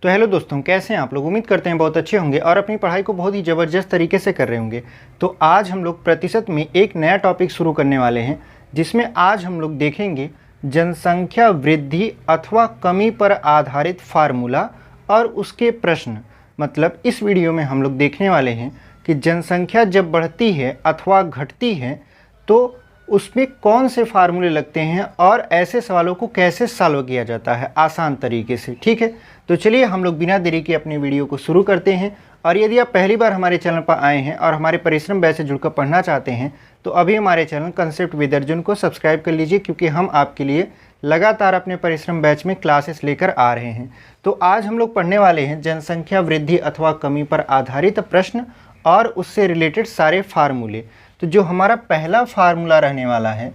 तो हेलो दोस्तों, कैसे हैं आप लोग। उम्मीद करते हैं बहुत अच्छे होंगे और अपनी पढ़ाई को बहुत ही ज़बरदस्त तरीके से कर रहे होंगे। तो आज हम लोग प्रतिशत में एक नया टॉपिक शुरू करने वाले हैं, जिसमें आज हम लोग देखेंगे जनसंख्या वृद्धि अथवा कमी पर आधारित फार्मूला और उसके प्रश्न। मतलब इस वीडियो में हम लोग देखने वाले हैं कि जनसंख्या जब बढ़ती है अथवा घटती है तो उसमें कौन से फार्मूले लगते हैं और ऐसे सवालों को कैसे सॉल्व किया जाता है आसान तरीके से। ठीक है, तो चलिए हम लोग बिना देरी के अपनी वीडियो को शुरू करते हैं। और यदि आप पहली बार हमारे चैनल पर आए हैं और हमारे परिश्रम बैच से जुड़कर पढ़ना चाहते हैं तो अभी हमारे चैनल कंसेप्ट विद अर्जुन को सब्सक्राइब कर लीजिए, क्योंकि हम आपके लिए लगातार अपने परिश्रम बैच में क्लासेस लेकर आ रहे हैं। तो आज हम लोग पढ़ने वाले हैं जनसंख्या वृद्धि अथवा कमी पर आधारित प्रश्न और उससे रिलेटेड सारे फार्मूले। तो जो हमारा पहला फार्मूला रहने वाला है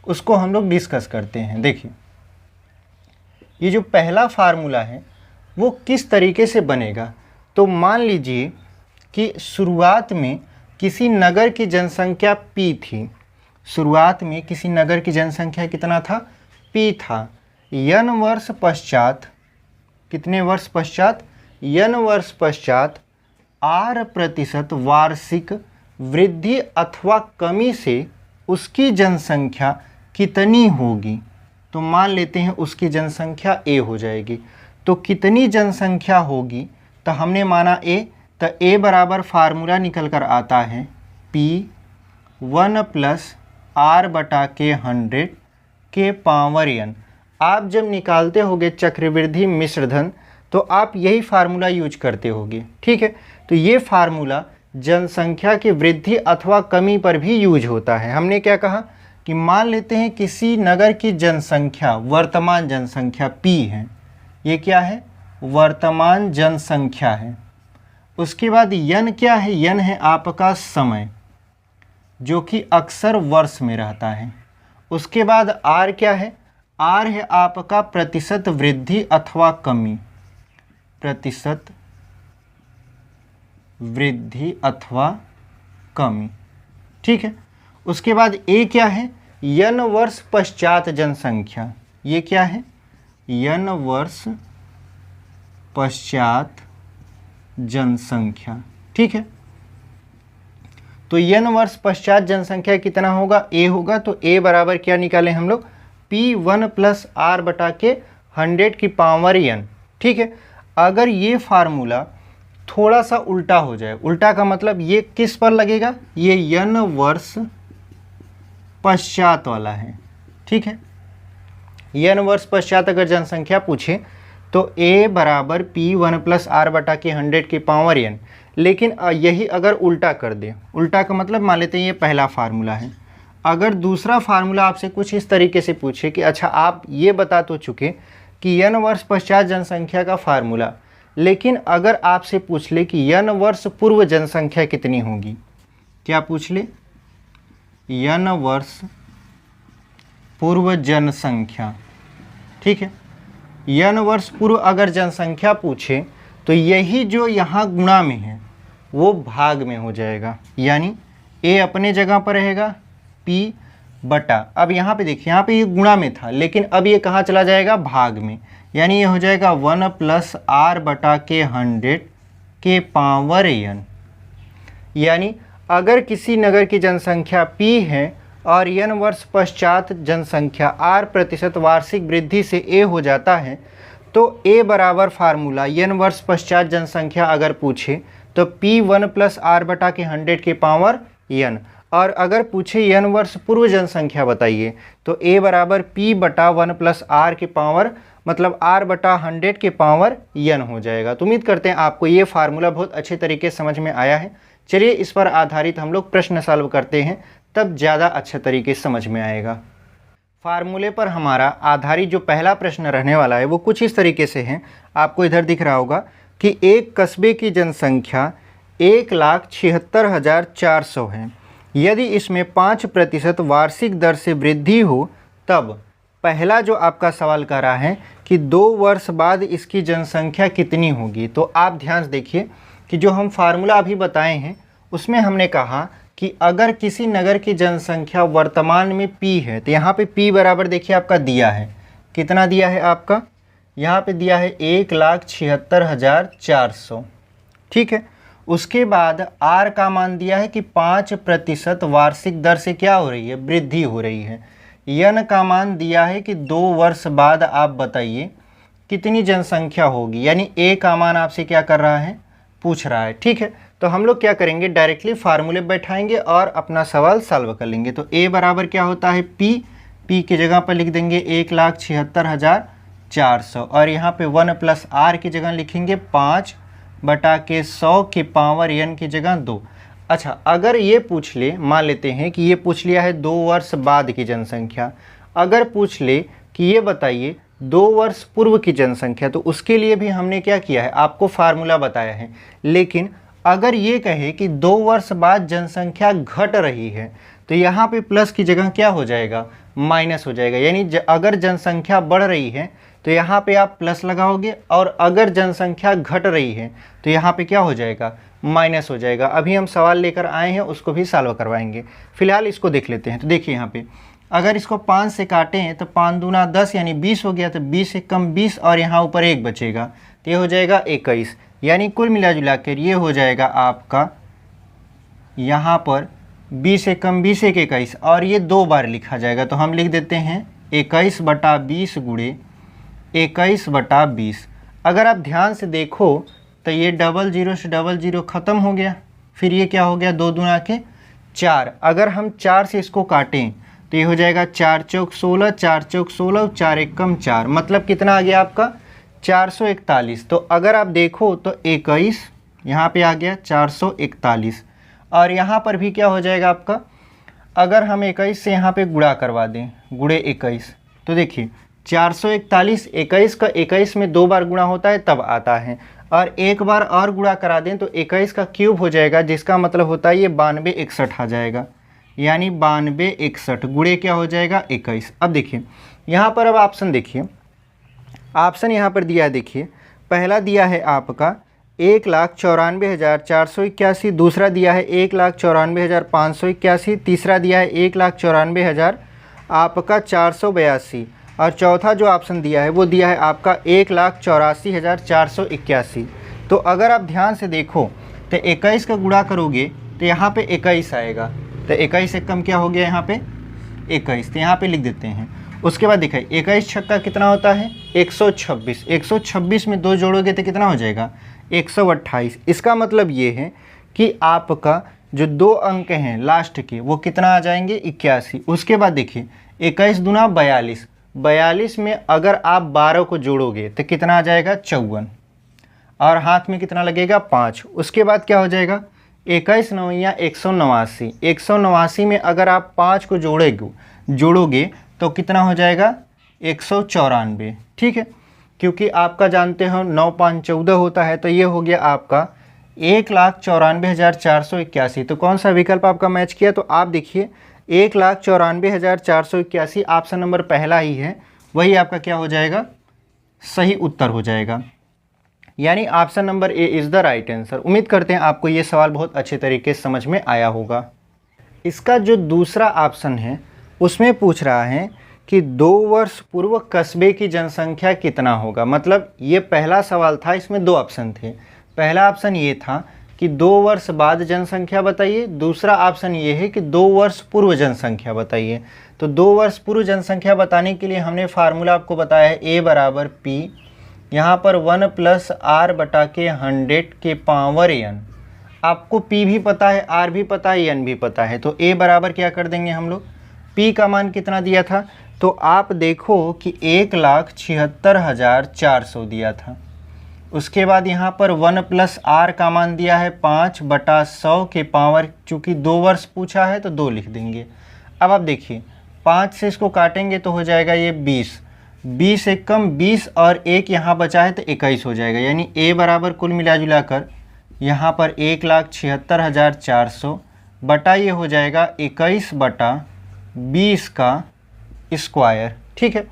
उसको हम लोग डिस्कस करते हैं। देखिए, ये जो पहला फार्मूला है वो किस तरीके से बनेगा। तो मान लीजिए कि शुरुआत में किसी नगर की जनसंख्या P थी। शुरुआत में किसी नगर की जनसंख्या कितना था? P था। n वर्ष पश्चात, कितने वर्ष पश्चात? n वर्ष पश्चात R% वार्षिक वृद्धि अथवा कमी से उसकी जनसंख्या कितनी होगी। तो मान लेते हैं उसकी जनसंख्या A हो जाएगी। तो कितनी जनसंख्या होगी, तो हमने माना A, तो A बराबर फार्मूला निकल कर आता है P1 + R/100 के पावर n। आप जब निकालते होगे चक्रवृद्धि मिश्रधन तो आप यही फार्मूला यूज करते होगे। ठीक है, तो ये फार्मूला जनसंख्या की वृद्धि अथवा कमी पर भी यूज होता है। हमने क्या कहा कि मान लेते हैं किसी नगर की जनसंख्या, वर्तमान जनसंख्या P है। ये क्या है? वर्तमान जनसंख्या है। उसके बाद n क्या है? n है आपका समय, जो कि अक्सर वर्ष में रहता है। उसके बाद R क्या है? R है आपका प्रतिशत वृद्धि अथवा कमी, प्रतिशत वृद्धि अथवा कमी। ठीक है, उसके बाद A क्या है? n वर्ष पश्चात जनसंख्या। ये क्या है? n वर्ष पश्चात जनसंख्या। ठीक है, तो n वर्ष पश्चात जनसंख्या कितना होगा? A होगा। तो A बराबर क्या निकालें हम लोग? P1 + R/100 की पावर n। ठीक है, अगर ये फार्मूला थोड़ा सा उल्टा हो जाए, उल्टा का मतलब ये किस पर लगेगा? ये n वर्ष पश्चात वाला है। ठीक है, n वर्ष पश्चात अगर जनसंख्या पूछे तो A बराबर P1 + R/100 की पावर n। लेकिन यही अगर उल्टा कर दे, उल्टा का मतलब मान लेते हैं ये पहला फार्मूला है। अगर दूसरा फार्मूला आपसे कुछ इस तरीके से पूछे कि अच्छा आप ये बता तो चुके कि n वर्ष पश्चात जनसंख्या का फार्मूला, लेकिन अगर आपसे पूछ ले कि n वर्ष पूर्व जनसंख्या कितनी होगी, क्या पूछ ले? n वर्ष पूर्व जनसंख्या। ठीक है, n वर्ष पूर्व अगर जनसंख्या पूछे तो यही जो यहाँ गुणा में है वो भाग में हो जाएगा, यानी A अपने जगह पर रहेगा P बटा, अब यहाँ पे देखिए, यहाँ पे ये गुणा में था लेकिन अब ये कहाँ चला जाएगा? भाग में, यानी ये हो जाएगा 1 + R/100 के पावर n। यानी अगर किसी नगर की जनसंख्या P है और n वर्ष पश्चात जनसंख्या R% वार्षिक वृद्धि से A हो जाता है तो A बराबर फार्मूला n वर्ष पश्चात जनसंख्या अगर पूछे तो P1 + R/100 के पावर n। और अगर पूछे n वर्ष पूर्व जनसंख्या बताइए तो A बराबर P/1 + R के पावर, मतलब R/100 के पावर n हो जाएगा। तो उम्मीद करते हैं आपको ये फार्मूला बहुत अच्छे तरीके से समझ में आया है। चलिए इस पर आधारित हम लोग प्रश्न सॉल्व करते हैं, तब ज़्यादा अच्छे तरीके से समझ में आएगा। फार्मूले पर हमारा आधारित जो पहला प्रश्न रहने वाला है वो कुछ इस तरीके से है। आपको इधर दिख रहा होगा कि एक कस्बे की जनसंख्या 1,76,400 है। यदि इसमें 5% वार्षिक दर से वृद्धि हो तब पहला जो आपका सवाल कर रहा है कि 2 वर्ष बाद इसकी जनसंख्या कितनी होगी। तो आप ध्यान से देखिए कि जो हम फार्मूला अभी बताए हैं उसमें हमने कहा कि अगर किसी नगर की जनसंख्या वर्तमान में P है तो यहाँ पे P बराबर देखिए आपका दिया है, कितना दिया है आपका? यहाँ पे दिया है 1,76,400, ठीक है। उसके बाद आर का मान दिया है कि 5% वार्षिक दर से क्या हो रही है, वृद्धि हो रही है। यन का मान दिया है कि 2 वर्ष बाद आप बताइए कितनी जनसंख्या होगी, यानी ए का मान आपसे क्या कर रहा है, पूछ रहा है, ठीक है। तो हम लोग क्या करेंगे, डायरेक्टली फार्मूले बैठाएंगे और अपना सवाल सॉल्व कर लेंगे। तो ए बराबर क्या होता है, पी की जगह पर लिख देंगे 1,76,400 और यहाँ पे 1 + आर की जगह लिखेंगे 5/100 की पावर n की जगह 2। अच्छा, अगर ये पूछ ले, मान लेते हैं कि ये पूछ लिया है 2 वर्ष बाद की जनसंख्या, अगर पूछ ले कि ये बताइए 2 वर्ष पूर्व की जनसंख्या, तो उसके लिए भी हमने क्या किया है, आपको फार्मूला बताया है। लेकिन अगर ये कहे कि 2 वर्ष बाद जनसंख्या घट रही है, तो यहाँ पे प्लस की जगह क्या हो जाएगा, माइनस हो जाएगा। यानी अगर जनसंख्या बढ़ रही है तो यहाँ पे आप प्लस लगाओगे, और अगर जनसंख्या घट रही है तो यहाँ पे क्या हो जाएगा, माइनस हो जाएगा। अभी हम सवाल लेकर आए हैं, उसको भी सॉल्व करवाएंगे। फिलहाल इसको देख लेते हैं। तो देखिए यहाँ पे अगर इसको 5 से काटें तो 5 दूना 10 यानी 20 हो गया, तो 20 से कम 20 और यहाँ ऊपर 1 बचेगा, तो ये हो जाएगा 21। यानी कुल मिला जुला कर ये हो जाएगा आपका यहाँ पर 20 से कम 20 1 21, और ये 2 बार लिखा जाएगा। तो हम लिख देते हैं 21/20 गुणे 21/20। अगर आप ध्यान से देखो तो ये 00 से 00 ख़त्म हो गया, फिर ये क्या हो गया, 2 दूना के 4। अगर हम 4 से इसको काटें तो ये हो जाएगा 4 चौक 16, 4 चौक 16, 4 एक कम 4, मतलब कितना आ गया आपका 441। तो अगर आप देखो तो 21 यहाँ पे आ गया 441, और यहाँ पर भी क्या हो जाएगा आपका, अगर हम 21 से यहाँ पे गुणा करवा दें, गुणे 21, तो देखिए 441, 21 का 21 में 2 बार गुणा होता है तब आता है, और एक बार और गुणा करा दें तो 21 का क्यूब हो जाएगा, जिसका मतलब होता है ये 92 61 आ जाएगा। यानी 92 61 गुणे क्या हो जाएगा 21। अब देखिए यहाँ पर, अब ऑप्शन देखिए, ऑप्शन यहाँ पर दिया है, देखिए पहला दिया है आपका 1,94,481, दूसरा दिया है 1,94,581, तीसरा दिया है 1,94,000 आपका 482, और चौथा जो ऑप्शन दिया है वो दिया है आपका 1,84,481। तो अगर आप ध्यान से देखो तो 21 का गुणा करोगे तो यहाँ पे 21 आएगा, तो 21 से कम क्या हो गया यहाँ पे 21, तो यहाँ पे लिख देते हैं। उसके बाद दिखाई 21 छक्का कितना होता है 126, 126 में 2 जोड़ोगे तो कितना हो जाएगा 128। इसका मतलब ये है कि आपका जो 2 अंक हैं लास्ट के वो कितना आ जाएंगे 81। उसके बाद देखिए 21 दूना 42, 42 में अगर आप 12 को जोड़ोगे तो कितना आ जाएगा 54, और हाथ में कितना लगेगा 5। उसके बाद क्या हो जाएगा 21 9 189, 189 में अगर आप 5 को जोड़ोगे तो कितना हो जाएगा 194, ठीक है। क्योंकि आपका जानते हो 9 5 14 होता है, तो ये हो गया आपका 1,94,481। तो कौन सा विकल्प आपका मैच किया, तो आप देखिए 1,94,481 ऑप्शन नंबर पहला ही है, वही आपका क्या हो जाएगा, सही उत्तर हो जाएगा। यानी option number A is the right answer. उम्मीद करते हैं आपको ये सवाल बहुत अच्छे तरीके से समझ में आया होगा। इसका जो दूसरा ऑप्शन है उसमें पूछ रहा है कि 2 वर्ष पूर्व कस्बे की जनसंख्या कितना होगा। मतलब ये पहला सवाल था, इसमें 2 ऑप्शन थे। पहला ऑप्शन ये था कि 2 वर्ष बाद जनसंख्या बताइए, दूसरा ऑप्शन ये है कि 2 वर्ष पूर्व जनसंख्या बताइए। तो 2 वर्ष पूर्व जनसंख्या बताने के लिए हमने फार्मूला आपको बताया है A बराबर P, यहाँ पर 1 + R/100 के पावर n। आपको P भी पता है, R भी पता है, n भी पता है, तो A बराबर क्या कर देंगे हम लोग, P का मान कितना दिया था, तो आप देखो कि 1,76,400 दिया था। उसके बाद यहाँ पर 1 + R का मान दिया है 5/100 के पावर, चूँकि 2 वर्ष पूछा है तो 2 लिख देंगे। अब आप देखिए 5 से इसको काटेंगे तो हो जाएगा ये 20, 20 से कम 20 और 1 यहाँ बचा है तो 21 हो जाएगा। यानी A बराबर कुल मिला जुला कर यहाँ पर 1,76,400 बटा ये हो जाएगा 21/20 का स्क्वायर, ठीक है।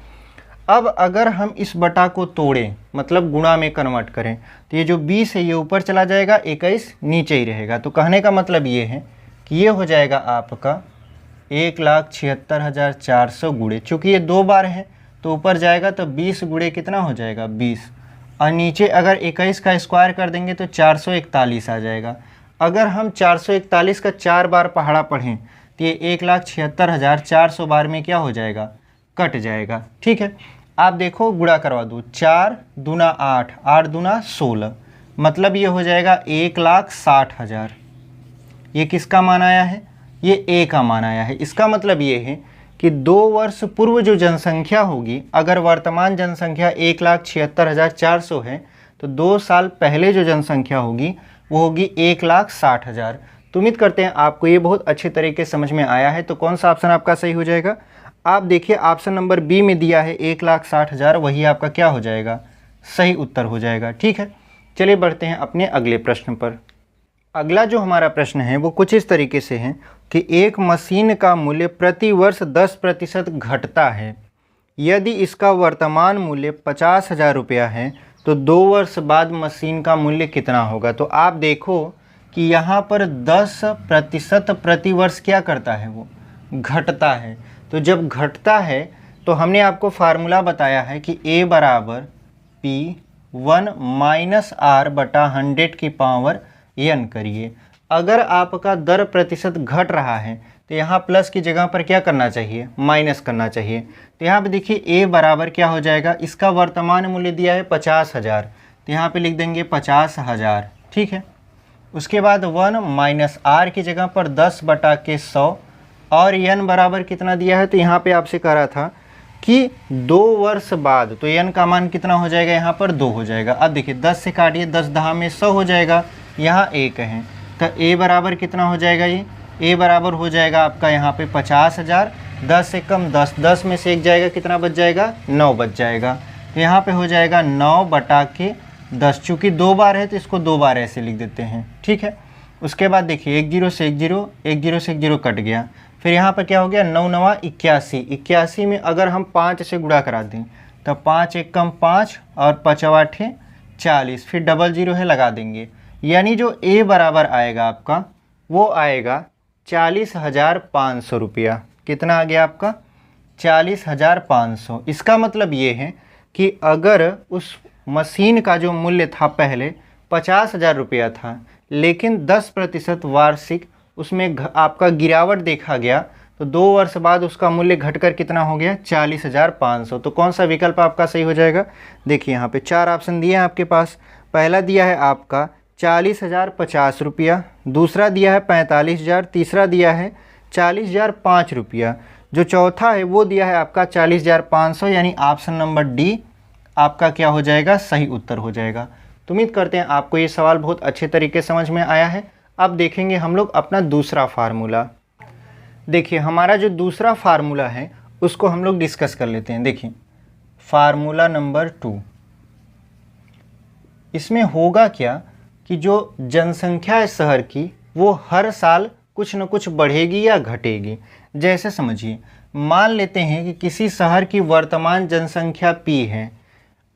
अब अगर हम इस बटा को तोड़ें, मतलब गुणा में कन्वर्ट करें, तो ये जो 20 है ये ऊपर चला जाएगा, 21 नीचे ही रहेगा। तो कहने का मतलब ये है कि ये हो जाएगा आपका 1,76,400 गुणे, चूँकि ये 2 बार है तो ऊपर जाएगा तो 20 गुणे कितना हो जाएगा 20, और नीचे अगर 21 का स्क्वायर कर देंगे तो 441 आ जाएगा। अगर हम 441 का 4 बार पहाड़ा पढ़ें तो ये 1,76,400 बार में क्या हो जाएगा, कट जाएगा। ठीक है, आप देखो गुणा करवा दो, 4 दूना 8, 8 दूना 16, मतलब ये हो जाएगा 1,60,000। ये किसका मान आया है, ये ए का मान आया है। इसका मतलब ये है कि 2 वर्ष पूर्व जो जनसंख्या होगी, अगर वर्तमान जनसंख्या 1,76,400 है तो 2 साल पहले जो जनसंख्या होगी वो होगी 1,60,000। तो उम्मीद करते हैं आपको ये बहुत अच्छे तरीके से समझ में आया है। तो कौन सा ऑप्शन आपका सही हो जाएगा, आप देखिए ऑप्शन नंबर बी में दिया है 1,60,000, वही आपका क्या हो जाएगा, सही उत्तर हो जाएगा। ठीक है, चलिए बढ़ते हैं अपने अगले प्रश्न पर। अगला जो हमारा प्रश्न है वो कुछ इस तरीके से है कि एक मशीन का मूल्य प्रति वर्ष 10% घटता है। यदि इसका वर्तमान मूल्य 50,000 रुपया है तो 2 वर्ष बाद मशीन का मूल्य कितना होगा। तो आप देखो कि यहाँ पर 10% प्रति वर्ष क्या करता है, वो घटता है। तो जब घटता है तो हमने आपको फार्मूला बताया है कि A बराबर P1 माइनस R बटा 100 की पावर n करिए। अगर आपका दर प्रतिशत घट रहा है तो यहाँ प्लस की जगह पर क्या करना चाहिए, माइनस करना चाहिए। तो यहाँ पे देखिए A बराबर क्या हो जाएगा, इसका वर्तमान मूल्य दिया है 50,000, तो यहाँ पे लिख देंगे 50,000। ठीक है, उसके बाद 1 माइनस R की जगह पर 10 बटा के 100, और n बराबर कितना दिया है, तो यहाँ पे आपसे कह रहा था कि 2 वर्ष बाद, तो n का मान कितना हो जाएगा, यहाँ पर 2 हो जाएगा। अब देखिए 10 से काटिए, 10 दहा में 100 हो जाएगा, यहाँ 1 है, तो A बराबर कितना हो जाएगा, ये A बराबर हो जाएगा आपका यहाँ पे 50,000। 10 से कम 10, 10 में से 1 जाएगा, कितना बच जाएगा, 9 बच जाएगा। तो यहाँ पे हो जाएगा 9 बटा के 10, चूँकि 2 बार है तो इसको 2 बार ऐसे लिख देते हैं। ठीक है, उसके बाद देखिए 1 0 से 1 0, 1 0 से 1 0 कट गया। फिर यहाँ पर क्या हो गया, 9 9 81, 81 में अगर हम 5 से गुणा करा दें तो 5 1 कम 5 और 5 8 40, फिर डबल 0 है लगा देंगे, यानी जो A बराबर आएगा आपका वो आएगा 40,500 रुपया। कितना आ गया आपका, 40,500। इसका मतलब ये है कि अगर उस मशीन का जो मूल्य था पहले 50,000 रुपया था, लेकिन 10% वार्षिक उसमें आपका गिरावट देखा गया, तो 2 वर्ष बाद उसका मूल्य घटकर कितना हो गया, 40,500। तो कौन सा विकल्प आपका सही हो जाएगा, देखिए यहाँ पे 4 ऑप्शन दिए हैं आपके पास। पहला दिया है आपका 40,050 रुपया, दूसरा दिया है 45,000, तीसरा दिया है 40,005 रुपया, जो चौथा है वो दिया है आपका 40,500, यानी ऑप्शन नंबर डी आपका क्या हो जाएगा, सही उत्तर हो जाएगा। तो उम्मीद करते हैं आपको ये सवाल बहुत अच्छे तरीके से समझ में आया है। अब देखेंगे हम लोग अपना दूसरा फार्मूला। देखिए हमारा जो दूसरा फार्मूला है उसको हम लोग डिस्कस कर लेते हैं। देखिए फार्मूला नंबर 2, इसमें होगा क्या कि जो जनसंख्या है शहर की वो हर साल कुछ न कुछ बढ़ेगी या घटेगी। जैसे समझिए, मान लेते हैं कि किसी शहर की वर्तमान जनसंख्या P है,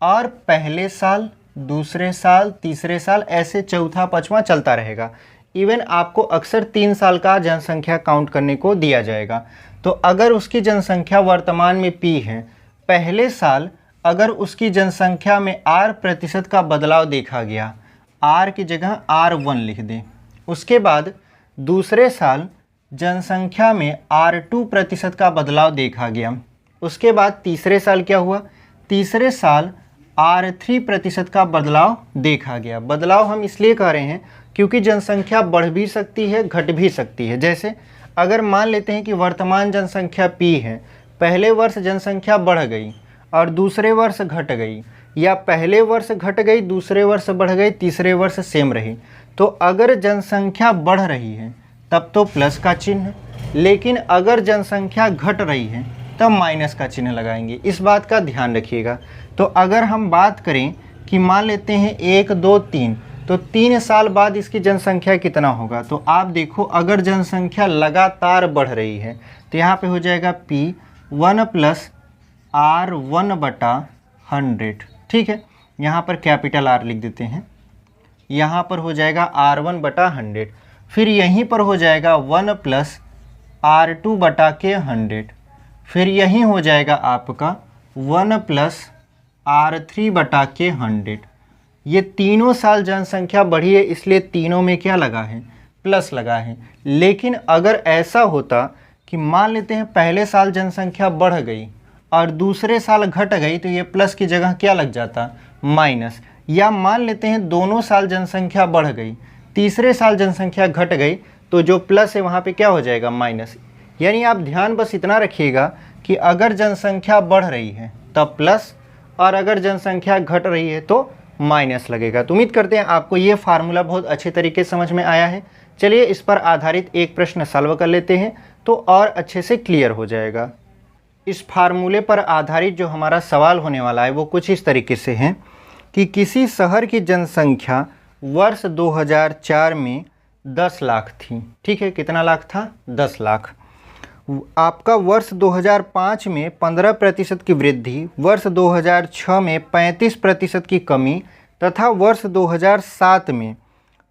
और पहले साल, दूसरे साल, तीसरे साल, ऐसे चौथा पाँचवा चलता रहेगा। इवन आपको अक्सर 3 साल का जनसंख्या काउंट करने को दिया जाएगा। तो अगर उसकी जनसंख्या वर्तमान में P है, पहले साल अगर उसकी जनसंख्या में R% का बदलाव देखा गया, R की जगह R1 लिख दें। उसके बाद दूसरे साल जनसंख्या में R2% का बदलाव देखा गया। उसके बाद तीसरे साल क्या हुआ, तीसरे साल R3% का बदलाव देखा गया। बदलाव हम इसलिए कह रहे हैं क्योंकि जनसंख्या बढ़ भी सकती है, घट भी सकती है। जैसे अगर मान लेते हैं कि वर्तमान जनसंख्या P है, पहले वर्ष जनसंख्या बढ़ गई और दूसरे वर्ष घट गई, या पहले वर्ष घट गई, दूसरे वर्ष बढ़ गई, तीसरे वर्ष सेम रही, तो अगर जनसंख्या बढ़ रही है तब तो प्लस का चिन्ह, लेकिन अगर जनसंख्या घट रही है तब माइनस का चिन्ह लगाएंगे। इस बात का ध्यान रखिएगा। तो अगर हम बात करें कि मान लेते हैं 1 2 3, तो 3 साल बाद इसकी जनसंख्या कितना होगा, तो आप देखो अगर जनसंख्या लगातार बढ़ रही है तो यहाँ पे हो जाएगा P1 प्लस R1 बटा 100। ठीक है, यहाँ पर कैपिटल R लिख देते हैं, यहाँ पर हो जाएगा R1 बटा 100, फिर यहीं पर हो जाएगा 1 प्लस R2 बटा के 100, फिर यहीं हो जाएगा आपका 1 प्लस R3/100। ये तीनों साल जनसंख्या बढ़ी है, इसलिए तीनों में क्या लगा है, प्लस लगा है। लेकिन अगर ऐसा होता कि मान लेते हैं पहले साल जनसंख्या बढ़ गई और दूसरे साल घट गई, तो ये प्लस की जगह क्या लग जाता, माइनस। या मान लेते हैं दोनों साल जनसंख्या बढ़ गई, तीसरे साल जनसंख्या घट गई, तो जो प्लस है वहाँ पे क्या हो जाएगा, माइनस। यानी आप ध्यान बस इतना रखिएगा कि अगर जनसंख्या बढ़ रही है तब प्लस, और अगर जनसंख्या घट रही है तो माइनस लगेगा। तो उम्मीद करते हैं आपको ये फार्मूला बहुत अच्छे तरीके से समझ में आया है। चलिए इस पर आधारित एक प्रश्न सॉल्व कर लेते हैं तो और अच्छे से क्लियर हो जाएगा। इस फार्मूले पर आधारित जो हमारा सवाल होने वाला है वो कुछ इस तरीके से है कि किसी शहर की जनसंख्या वर्ष 2004 में 10 लाख थी। ठीक है, कितना लाख था, 10 लाख। आपका वर्ष 2005 में 15% की वृद्धि, वर्ष 2006 में 35% की कमी तथा वर्ष 2007 में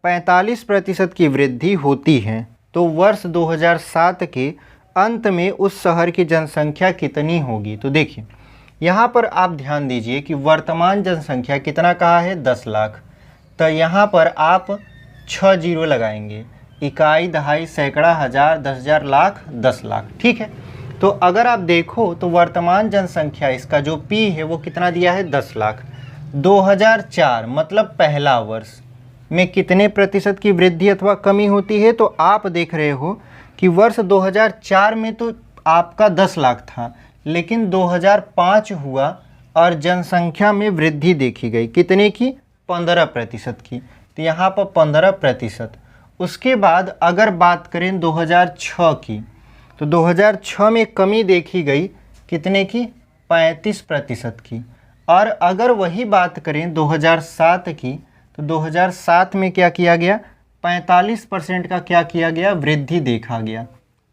45% की वृद्धि होती है। तो वर्ष 2007 के अंत में उस शहर की जनसंख्या कितनी होगी। तो देखिए यहाँ पर आप ध्यान दीजिए कि वर्तमान जनसंख्या कितना कहा है, 10 लाख। तो यहाँ पर आप 6 जीरो लगाएंगे, इकाई, दहाई, सैकड़ा, हज़ार, 10,000, लाख, 10 लाख। ठीक है, तो अगर आप देखो तो वर्तमान जनसंख्या इसका जो P है वो कितना दिया है, 10 लाख। 2004 मतलब पहला वर्ष में कितने प्रतिशत की वृद्धि अथवा कमी होती है। तो आप देख रहे हो कि वर्ष 2004 में तो आपका 10 लाख था, लेकिन 2005 हुआ और जनसंख्या में वृद्धि देखी गई, कितने की, 15% की। तो यहाँ पर 15%। उसके बाद अगर बात करें 2006 की, तो 2006 में कमी देखी गई, कितने की, 35% की। और अगर वही बात करें 2007 की, तो 2007 में क्या किया गया, 45% का क्या किया गया, वृद्धि देखा गया।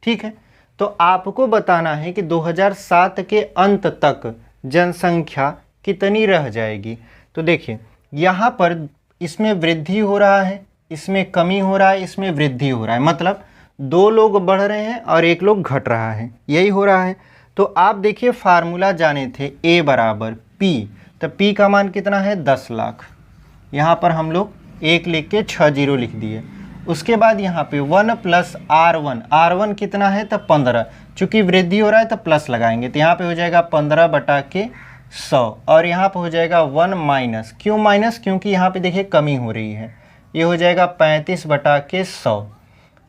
ठीक है, तो आपको बताना है कि 2007 के अंत तक जनसंख्या कितनी रह जाएगी। तो देखिए यहाँ पर इसमें वृद्धि हो रहा है, इसमें कमी हो रहा है, इसमें वृद्धि हो रहा है, मतलब 2 लोग बढ़ रहे हैं और 1 लोग घट रहा है, यही हो रहा है। तो आप देखिए फार्मूला जाने थे A बराबर P, तो P का मान कितना है, 10 लाख। यहाँ पर हम लोग 1 लिख के 6 जीरो लिख दिए। उसके बाद यहाँ पे 1 प्लस R1 कितना है, तो 15। चूँकि वृद्धि हो रहा है तो प्लस लगाएंगे, तो यहाँ पे हो जाएगा 15/100 और यहाँ पे हो जाएगा 1 माइनस। क्यों माइनस, क्योंकि यहाँ पे देखिए कमी हो रही है, ये हो जाएगा 35/100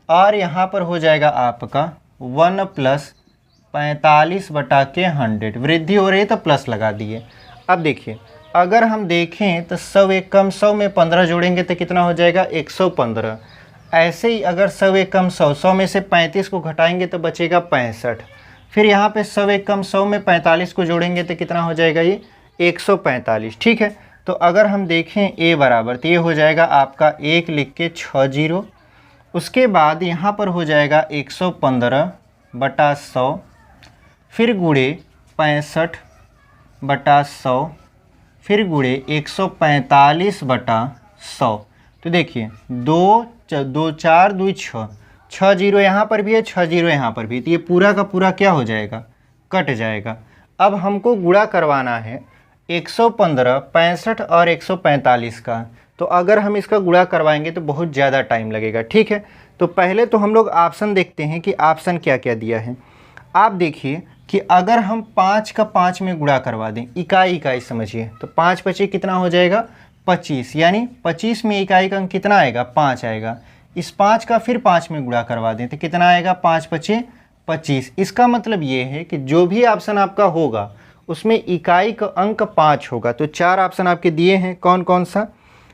और यहाँ पर हो जाएगा आपका 1 प्लस 45/100। वृद्धि हो रही है तो प्लस लगा दिए। अब देखिए अगर हम देखें तो 100 एक कम 100 में 15 जोड़ेंगे तो कितना हो जाएगा, 115। ऐसे ही अगर 100 एक कम 100 में से 35 को घटाएंगे तो बचेगा 65। फिर यहाँ पे 100 एक कम 100 में 45 को जोड़ेंगे तो कितना हो जाएगा, ये 145। ठीक है, तो अगर हम देखें A बराबर, तो ये हो जाएगा आपका 1 लिख के 6 जीरो। उसके बाद यहाँ पर हो जाएगा 115/100, फिर गुणे 65/100, फिर गुणे 145/100। तो देखिए 2 4 2 6, 6 जीरो यहाँ पर भी है, 6 जीरो यहाँ पर भी, तो ये पूरा का पूरा क्या हो जाएगा, कट जाएगा। अब हमको गुणा करवाना है 115, 65 और 145 का। तो अगर हम इसका गुणा करवाएंगे तो बहुत ज़्यादा टाइम लगेगा। ठीक है, तो पहले तो हम लोग ऑप्शन देखते हैं कि ऑप्शन क्या क्या दिया है। आप देखिए कि अगर हम 5 का 5 में गुणा करवा दें, इकाई इकाई समझिए, तो 5 पचे कितना हो जाएगा, 25। यानी 25 में इकाई का अंक कितना आएगा, 5 आएगा। इस 5 का फिर 5 में गुणा करवा दें तो कितना आएगा, 5 पचे 25। इसका मतलब ये है कि जो भी ऑप्शन आपका होगा उसमें इकाई का अंक 5 होगा। तो 4 ऑप्शन आपके दिए हैं, कौन कौन सा,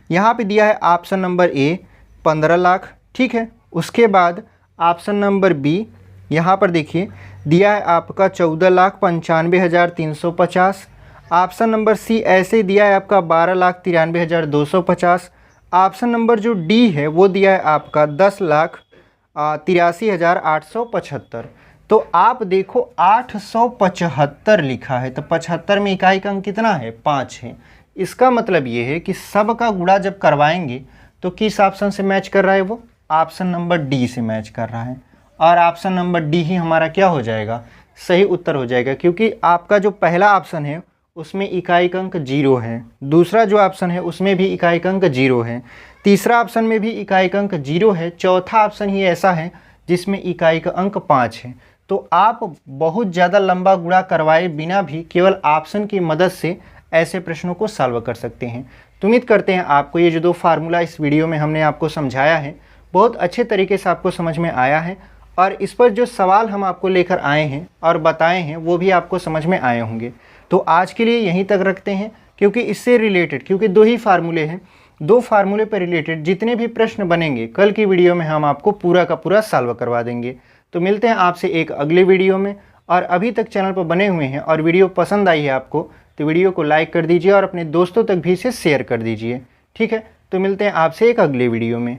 यहाँ पे दिया है ऑप्शन नंबर A 15 लाख। ठीक है, उसके बाद ऑप्शन नंबर B यहाँ पर देखिए दिया है आपका 14,95,350। ऑप्शन नंबर C ऐसे ही दिया है आपका 12,93,250। ऑप्शन नंबर जो D है वो दिया है आपका 10,83,875। तो आप देखो 875 लिखा है, तो 75 में इकाई का अंक कितना है, 5 है। इसका मतलब ये है कि सब का गुणा जब करवाएंगे तो किस ऑप्शन से मैच कर रहा है, वो ऑप्शन नंबर D से मैच कर रहा है। और ऑप्शन नंबर D ही हमारा क्या हो जाएगा, सही उत्तर हो जाएगा, क्योंकि आपका जो पहला ऑप्शन है उसमें इकाई अंक 0 है, दूसरा जो ऑप्शन है उसमें भी इकाई अंक 0 है, तीसरा ऑप्शन में भी इकाई अंक 0 है, चौथा ऑप्शन ही ऐसा है जिसमें इकाई का अंक 5 है। तो आप बहुत ज़्यादा लंबा गुणा करवाए बिना भी केवल ऑप्शन की मदद से ऐसे प्रश्नों को सॉल्व कर सकते हैं। तो उम्मीद करते हैं आपको ये जो 2 फार्मूला इस वीडियो में हमने आपको समझाया है बहुत अच्छे तरीके से आपको समझ में आया है, और इस पर जो सवाल हम आपको लेकर आए हैं और बताए हैं वो भी आपको समझ में आए होंगे। तो आज के लिए यहीं तक रखते हैं, क्योंकि इससे रिलेटेड, क्योंकि 2 ही फार्मूले हैं, 2 फार्मूले पर रिलेटेड जितने भी प्रश्न बनेंगे कल की वीडियो में हम आपको पूरा का पूरा सॉल्व करवा देंगे। तो मिलते हैं आपसे एक अगले वीडियो में, और अभी तक चैनल पर बने हुए हैं और वीडियो पसंद आई है आपको तो वीडियो को लाइक कर दीजिए और अपने दोस्तों तक भी इसे शेयर कर दीजिए। ठीक है, तो मिलते हैं आपसे एक अगले वीडियो में।